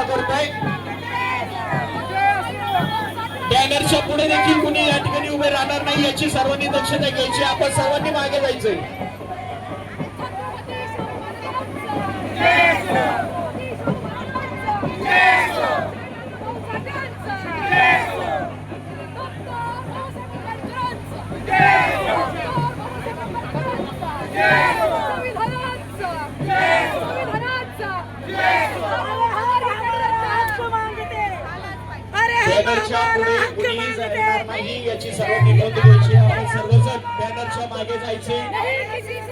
करतोय। बॅनरच्या पुढे देखील कुणी या ठिकाणी उभे राहणार नाही याची सर्वांनी दक्षता घ्यायची। आपण सर्वांनी मागे जायचंय। बॅनरच्या पुढे कुणीही जाणार नाही याची सर्वांनी नोंद घ्यायची। आपण सर्वजण बॅनरच्या मागे जायचे।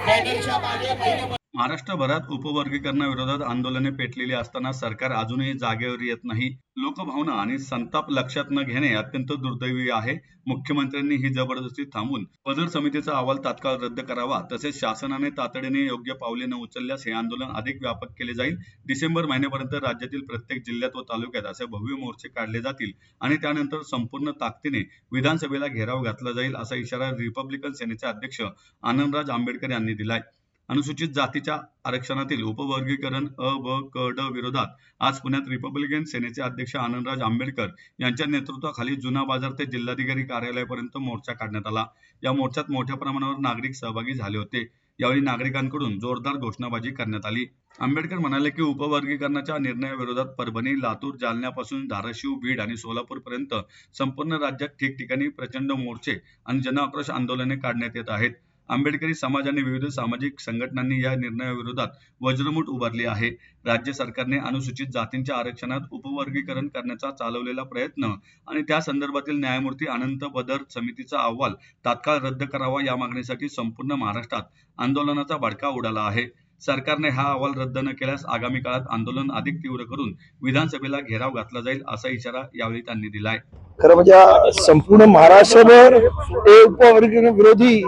बॅनरच्या मागे महाराष्ट्रभरात उपवर्गीकरणाविरोधात आंदोलने पेटलेली असताना सरकार अजूनही जागेवर येत नाही। लोकभावना आणि संताप लक्षात न घेणे अत्यंत दुर्दैवी आहे। मुख्यमंत्र्यांनी ही जबरदस्ती थांबून पदर समितीचा अहवाल तात्काळ रद्द करावा, तसेच शासनाने तातडीने योग्य पावले न उचलल्यास हे आंदोलन अधिक व्यापक केले जाईल। डिसेंबर महिन्यापर्यंत राज्यातील प्रत्येक जिल्ह्यात व तालुक्यात असे भव्य मोर्चे काढले जातील आणि त्यानंतर संपूर्ण ताकदीने विधानसभेला घेराव घातला जाईल, असा इशारा रिपब्लिकन सेनेचे अध्यक्ष आनंदराज आंबेडकर यांनी दिलाय। अनुसूचित जातीच्या आरक्षणातील उपवर्गीकरण अ, ब, क, ड विरोधात आज पुण्यात रिपब्लिकन सेनेचे अध्यक्ष आनंदराज आंबेडकर यांच्या नेतृत्वाखाली जुना बाजार ते जिल्हाधिकारी कार्यालयापर्यंत मोर्चा काढण्यात आला। या मोर्चात मोठ्या प्रमाणावर नागरिक सहभागी झाले होते। यावेळी नागरिकांकडून जोरदार घोषणाबाजी करण्यात आली। आंबेडकर म्हणाले की उपवर्गीकरणाच्या निर्णयाविरोधात परभणी, लातूर, जालन्यापासून धाराशिव, बीड आणि सोलापूर पर्यंत संपूर्ण राज्यात ठिकठिकाणी प्रचंड मोर्चे आणि जनआक्रोश आंदोलने काढण्यात येत आहेत। आंबेडकरी समाज आणि विविध सामाजिक संघटनांनी या निर्णयाविरोधात वज्रमूठ उभारली आहे। राज्य सरकारने अनुसूचित जातींच्या आरक्षणात उपवर्गीकरण करण्याचा चालवलेला प्रयत्न आणि त्या संदर्भातील न्यायमूर्ती अनंत पदर समितीचा अहवाल तात्काळ रद्द करावा या मागणीसाठी संपूर्ण महाराष्ट्रात आंदोलनाचा भडका उडाला आहे। सरकारने हा अहवाल रद्द न केल्यास आगामी काळात आंदोलन अधिक तीव्र करून विधानसभेला घेराव घातला जाईल, असा इशारा यावेळी त्यांनी दिलाय। खरं म्हणजे संपूर्ण महाराष्ट्रभर हे उपवर्गीकरण विरोधी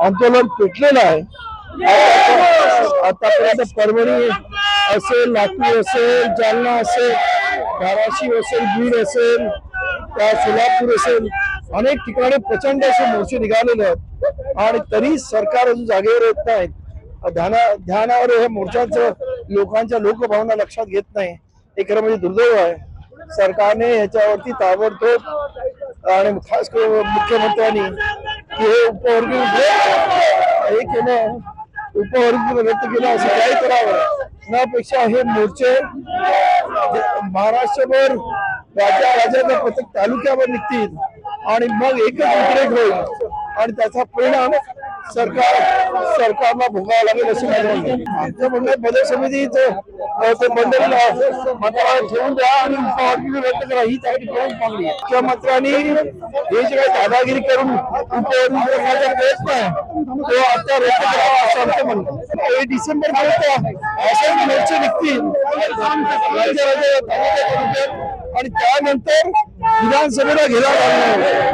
आंदोलन पेटलेलं आहे। आतापर्यंत परभणी असेल, लातूर असेल, जालना असेल, धाराशिव असेल, बीड असेल, सोलापूर असेल, अनेक ठिकाणी प्रचंड असे मोर्चे निघालेले आहेत आणि तरी सरकार अजून जागेवर येत नाहीत। ध्यानावर हे मोर्चांचं लोकांच्या लोकभावना लक्षात घेत नाही। हे खरं म्हणजे दुर्दैव आहे। सरकारने याच्यावरती ताबडतोब आणि खास करून मुख्यमंत्र्यांनी हे उपवर्गीकरण रद्द केलं असं काय करावं यापेक्षा हे मोर्चे महाराष्ट्रभर राज्याच्या प्रत्येक तालुक्यावर निघतील आणि मग एकच उद्रेक होईल आणि त्याचा परिणाम सरकारला भोगावा लागेल असे माझं म्हणणं आहे। आमचं म्हणणं पदर समितीचं ते मंडळीला ठेवून द्या आणि उपवर्गीकरण रद्द करा, ही त्याची प्रमुख मागणी आहे। मुख्यमंत्र्यांनी हे जे काही दादागिरी करून उपवर्गीकरणाचा प्रयत्न आहे तो आता रद्द करावा असं आमचं म्हणणं आहे। डिसेंबर पर्यंत असे मोर्चे निघतील आणि त्यानंतर विधानसभेला घेराव घालणार आहे।